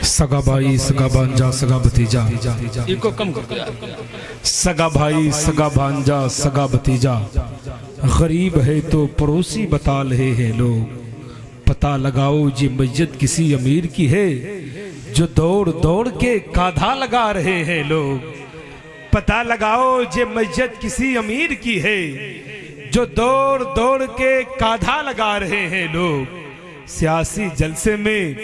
सगा भाई सगा भांजा सगा भतीजा, इनको कम कर दो यार। सगा भाई सगा भांजा सगा भतीजा, गरीब है तो पड़ोसी बता रहे हैं लोग। पता लगाओ ये मस्जिद किसी अमीर की है, जो दौड़ दौड़ के काधा लगा रहे हैं लोग। पता लगाओ ये मस्जिद किसी अमीर की है, जो दौड़ दौड़ के काधा लगा रहे हैं लोग। सियासी जलसे में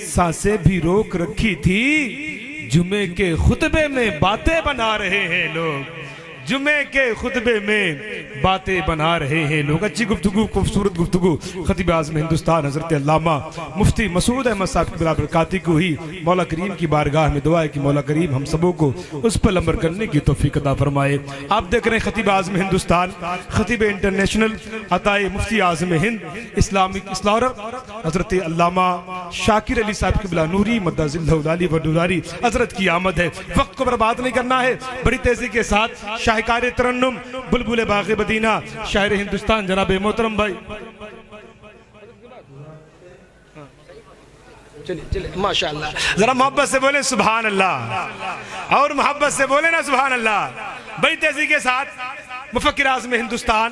सांसें भी रोक रखी थी, जुमे के खुतबे में बातें बना रहे हैं लोग। जुमे के खुतबे में बातें बना रहे हैं लोग। अच्छी गुफ्तगू, खूबसूरत गुफ्तगू खतीब आज़म हिंदुस्तान हज़रत अल्लामा मुफ्ती मसूद अहमद साहब की बरकाती को ही मौला करीम की बारगाह में दुआ है कि मौला करीम हम सबों को उस पर अमल करने की तौफीक अता फरमाए। आप देख रहे हैं खतीब आज़म हिंदुस्तान, खतीब इंटरनेशनल अताए मुफ्ती आज़म हिंद इस्लामिक स्कॉलर हज़रत अल्लामा शाकिर अली साहब की बिला नूरी मद्दाजिल्लाहु व दुलारी हज़रत की आमद है। वक्त को बर्बाद नहीं करना है, बड़ी तेजी के साथ शाहकार तरन्नुम बुलबुल बाग़े मदीना शायर हिंदुस्तान जनाब मोहतरम भाई, चलिए चलिए माशाअल्लाह, जरा मोहब्बत से बोले सुभान अल्लाह, और मोहब्बत से बोले ना सुभान अल्लाह। बड़ी तेजी के साथ मुफक्किर आज़म हिंदुस्तान,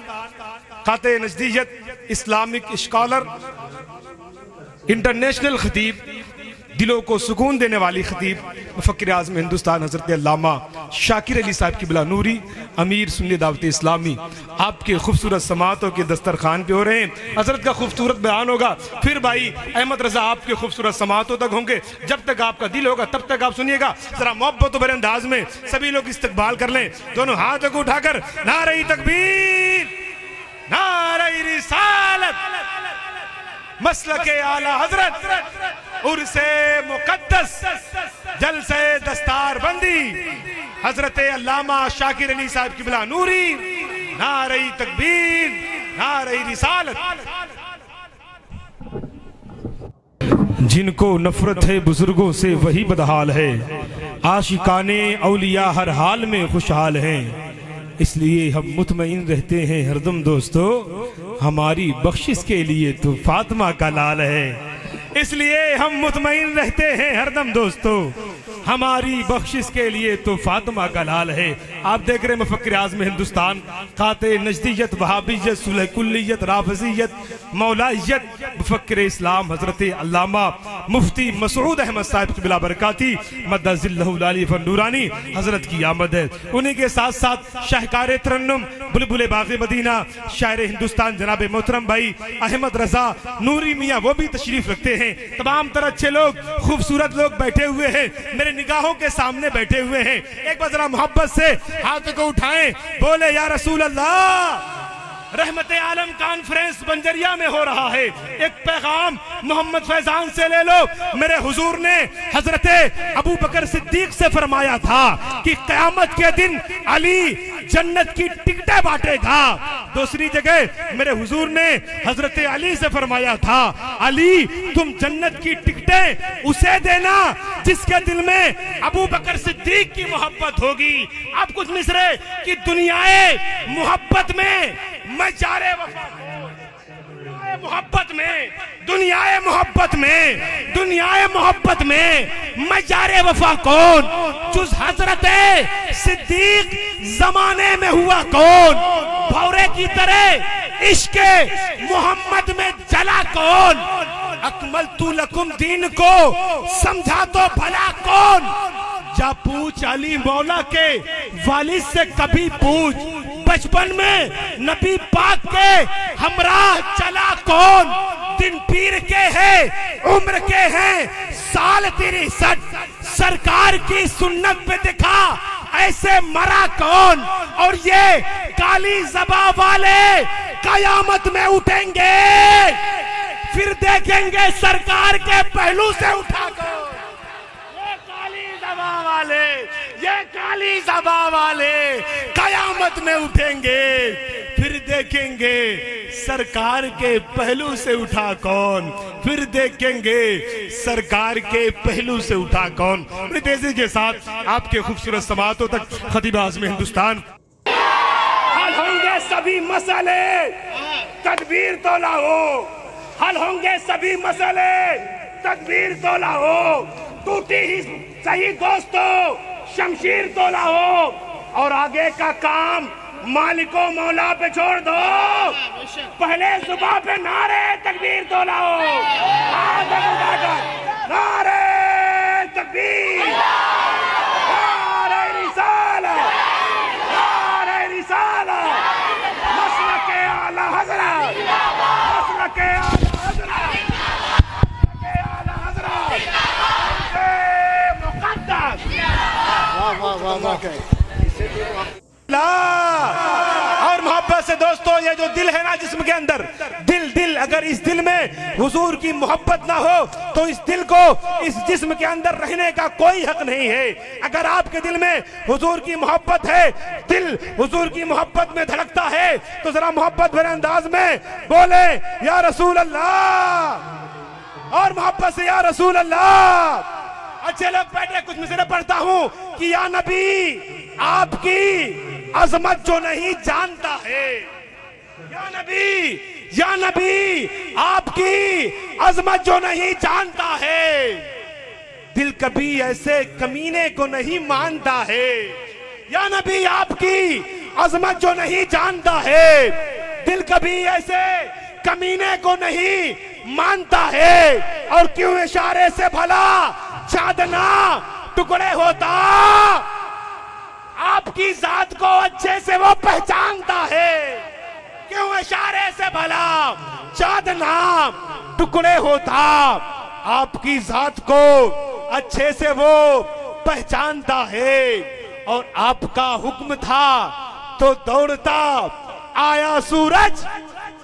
खाते नजदीयत, इस्लामिक स्कॉलर, इंटरनेशनल खतीब, दिलों को सुकून देने वाली खतीब मुफक्किर आज़म हिंदुस्तान हज़रत अल्लामा शाकिर अली साहब की बिला नूरी अमीर सुन्नी दावत इस्लामी आपके खूबसूरत समातों के दस्तरखान पे हो रहे हैं। हज़रत का खूबसूरत बयान होगा, फिर भाई अहमद रज़ा आपके खूबसूरत समातों तक होंगे। जब तक आपका दिल होगा तब तक आप सुनिएगा। जरा मोहब्बत भरे अंदाज में सभी लोग इस्तकबाल कर लें, दोनों हाथों को उठाकर नारे तकबीर, नारे रिसालत, मसलके आला हजरत, उर्से मुकद्दस, जलसे दस्तार बंदी हजरत अल्लामा शाकिर अली साहब की बिला नूरी, नारे तकबीर, नारे रिसालत। जिनको नफरत है बुजुर्गों से वही बदहाल है, आशिकाने औलिया हर हाल में खुशहाल हैं। इसलिए हम मुतमईन रहते हैं हरदम दोस्तों, हमारी बख्शिश के लिए तो फातिमा का लाल है। इसलिए हम मुतमईन रहते हैं हरदम दोस्तों, हमारी बख्शिश के लिए तो फातिमा का लाल है। आप देख रहे हैं मुफक्किर आज़म हिंदुस्तान, खाते नजदीयत, वहाबियत, सुलह कुल्लियत, राफिजियत, मौलाइयत, मुफक्किर इस्लाम हजरत अल्लामा मुफ्ती मसूद अहमद साहब की बिला बरकाती मद्दाजिल्लाहु व नूरानी हजरत की आमद है। उन्हीं के साथ साथ शाहकार तरन्नुम बुलबुल बाग़े मदीना शायर हिंदुस्तान जनाब मोहतरम भाई अहमद रजा नूरी मियाँ, वो भी तशरीफ रखते हैं। तमाम तरह अच्छे लोग, खूबसूरत लोग बैठे हुए हैं, मेरे निगाहों के सामने बैठे हुए हैं। एक बार जरा मोहब्बत से हाथ को उठाएं, बोले या रसूल अल्लाह। रहमत आलम कॉन्फ्रेंस बंजरिया में हो रहा है। एक पैगाम मोहम्मद फैजान से ले लो। मेरे हुजूर ने हजरत अबू बकर सिद्दीक से फरमाया था कि क़यामत के दिन अली जन्नत की टिकटें बांटेगा। दूसरी जगह मेरे हुजूर ने हजरत अली से फरमाया था, अली तुम जन्नत की टिकटें उसे देना जिसके दिल में अबू बकर सिद्दीक की मोहब्बत होगी। अब कुछ मिसरे कि दुनियाए मोहब्बत में मैं जारे वफा, मोहब्बत में, दुनियाए मोहब्बत में, दुनियाए मोहब्बत में मैं जारे वफा कौन, जुज हजरत सिद्दीक जमाने में हुआ कौन, भौरे की तरह इश्के मोहम्मद में जला कौन, अकमल तू लकुम दीन को समझा तो भला कौन। जा पूछ अली मौला के वालिद से कभी पूछ, बचपन में नबी पाक के हमराह चला कौन, दिन पीर के हैं उम्र के हैं साल तेरी सट, सरकार की सुन्नत पे दिखा ऐसे मरा कौन। और ये काली ज़बा वाले कयामत में उठेंगे, फिर देखेंगे सरकार के पहलू से उठा कौन। ये काली ज़बा वाले कयामत में उठेंगे, फिर देखेंगे सरकार के पहलू से उठा कौन, फिर देखेंगे सरकार के पहलू से उठा कौन। बड़ी तेजी के साथ आपके खूबसूरत समातों तक खतीब आज़म हिंदुस्तान। हल होंगे सभी मसले, तदबीर तो लाओ, हल होंगे सभी मसले, तदबीर तो लाओ। टूटी ही सही दोस्तों, शमशीर तो लाओ और आगे का काम मालिको मौला पे छोड़ दो। पहले सुबह पे नारे तकबीर तो लाओ, नारे तकबीर, नारे रिसालत, नारे रिसालत, मसलके आला हज़रत, मसलके आला हज़रत, मसलके आला हज़रत, मुक़द्दस। वाह वाह वाह वाह। और मोहब्बत से दोस्तों, ये जो दिल है ना जिस्म के अंदर, दिल अगर इस दिल में हुजूर की मोहब्बत ना हो तो इस दिल को इस जिस्म के अंदर रहने का कोई हक नहीं है। अगर आपके दिल में हुजूर की मोहब्बत है, दिल हुजूर की मोहब्बत में धड़कता है, तो जरा मोहब्बत भरे अंदाज में बोले या रसूल अल्लाह, और मोहब्बत से या रसूल अल्लाह। अच्छे लोग बैठे, कुछ मिसरे पढ़ता हूं कि या नबी आपकी अजमत जो नहीं जानता है, या नबी आपकी अजमत जो नहीं जानता है, दिल कभी ऐसे कमीने को नहीं मानता है। या नबी आपकी अजमत जो नहीं जानता है, दिल कभी ऐसे कमीने को नहीं मानता है। और क्यों इशारे से भला चांदना टुकड़े होता, आपकी जात को अच्छे से वो पहचानता है। क्यों इशारे से भला चांदना टुकड़े होता, आपकी जात को अच्छे से वो पहचानता है। और आपका हुक्म था तो दौड़ता आया सूरज,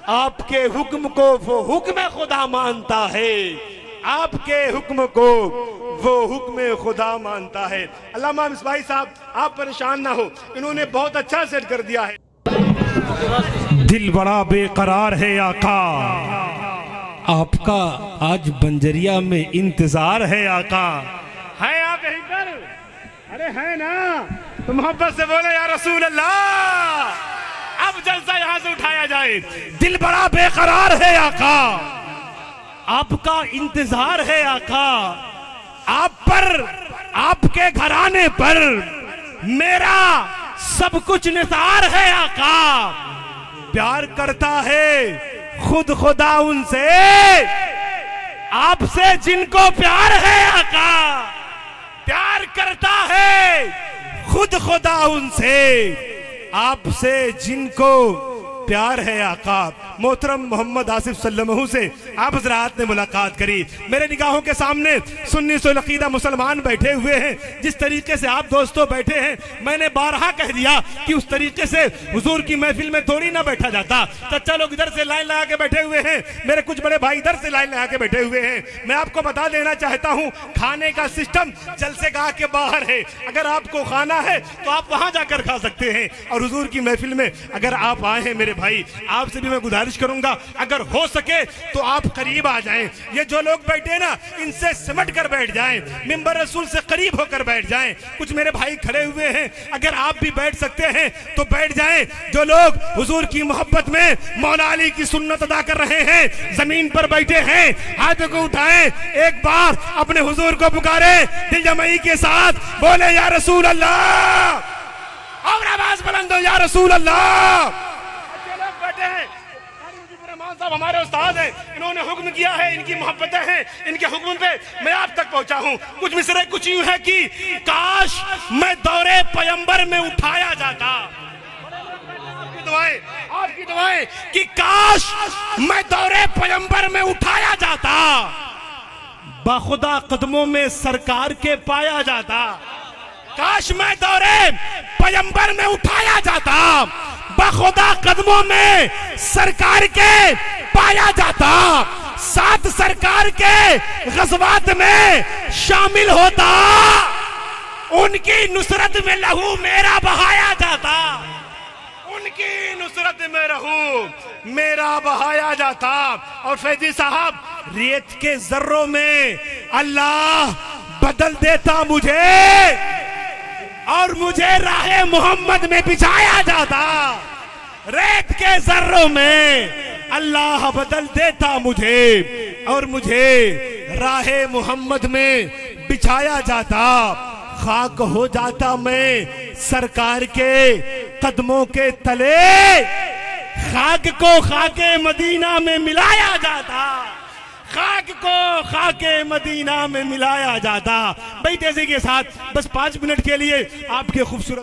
आपके हुक्म को वो हुक्म खुदा मानता है, आपके हुक्म को वो हुक्म खुदा मानता है। अल्लामा मिसबाही साहब, आप परेशान ना हो, इन्होंने बहुत अच्छा सेट कर दिया है। दिल बड़ा बेकरार है आका, आपका आज बंजरिया में इंतजार है आका। है आप यहीं पर? अरे है ना, तो मोहब्बत से बोले या रसूल अल्लाह। अब जलसा यहां से उठाया जाए। दिल बड़ा बेकरार है आका, आपका इंतजार है आका, आप पर, आपके घराने पर मेरा सब कुछ निसार है आका। प्यार करता है खुद खुदा उनसे, आपसे जिनको प्यार है आका। प्यार करता है खुद खुदा उनसे, आपसे जिनको प्यार है आका। मोहतरम मोहम्मद आसिफ सल्लल्लाहु से आप हज़रात ने मुलाकात करी। मेरे निगाहों के सामने सुन्नी सुलअक़ीदा मुसलमान बैठे हुए हैं। जिस तरीके से आप दोस्तों बैठे हैं, मैंने बारहा कह दिया कि उस तरीके से हुजूर की महफिल में थोड़ी ना बैठा जाता। चच्चा लोग इधर से लाइन लगा के बैठे हुए हैं, मेरे कुछ बड़े भाई इधर से लाइन लगा के बैठे हुए हैं। मैं आपको बता देना चाहता हूँ, खाने का सिस्टम जलसेगाह के बाहर है। अगर आपको खाना है तो आप वहां जाकर खा सकते हैं। और हुजूर की महफिल में अगर आप आए हैं मेरे भाई, आपसे भी मैं गुजारिश करूंगा, अगर हो सके तो आप करीब आ जाएं। ये जो लोग बैठे ना, इनसे सिमट कर बैठ जाएं, मिंबर रसूल से करीब होकर बैठ जाएं। कुछ मेरे भाई खड़े हुए हैं, अगर आप भी बैठ सकते हैं तो बैठ जाएं। जो लोग हुजूर की मोहब्बत में मौला अली की सुन्नत अदा कर रहे हैं, जमीन पर बैठे हैं, हाथों को उठाएं, एक बार अपने हुजूर को पुकारें दिल जमाई के साथ, बोले या रसूल अल्लाह, और आवाज बुलंद हो या रसूल अल्लाह। साहब हमारे उस्ताद हैं, इन्होंने हुक्म किया है, इनकी मोहब्बतें हैं, इनके हुक्म पे मैं आप तक पहुंचा हूं। कुछ मिसरे कुछ यूं है कि काश मैं दौरे पैगंबर में उठाया जाता। आपकी दुआएं कि काश मैं दौरे पैगंबर में उठाया जाता, बाखुदा कदमों में सरकार के पाया जाता। काश मैं दौरे पैगंबर में उठाया जाता, बाखुदा कदमों में सरकार के पाया जाता, साथ सरकार के गज़वात में शामिल होता, उनकी नुसरत में लहू मेरा बहाया जाता, उनकी नुसरत में लहू मेरा बहाया जाता। और फैजी साहब, रेत के जर्रों में अल्लाह बदल देता मुझे, और मुझे राहे मोहम्मद में बिछाया जाता। रेत के जर्रों में अल्लाह बदल देता मुझे, और मुझे राहे मोहम्मद में बिछाया जाता, खाक हो जाता मैं सरकार के कदमों के तले, खाक को खाके मदीना में मिलाया जाता, खाक को खाके मदीना में मिलाया जाता। भाई तेजी के साथ बस 5 मिनट के लिए आपके खूबसूरत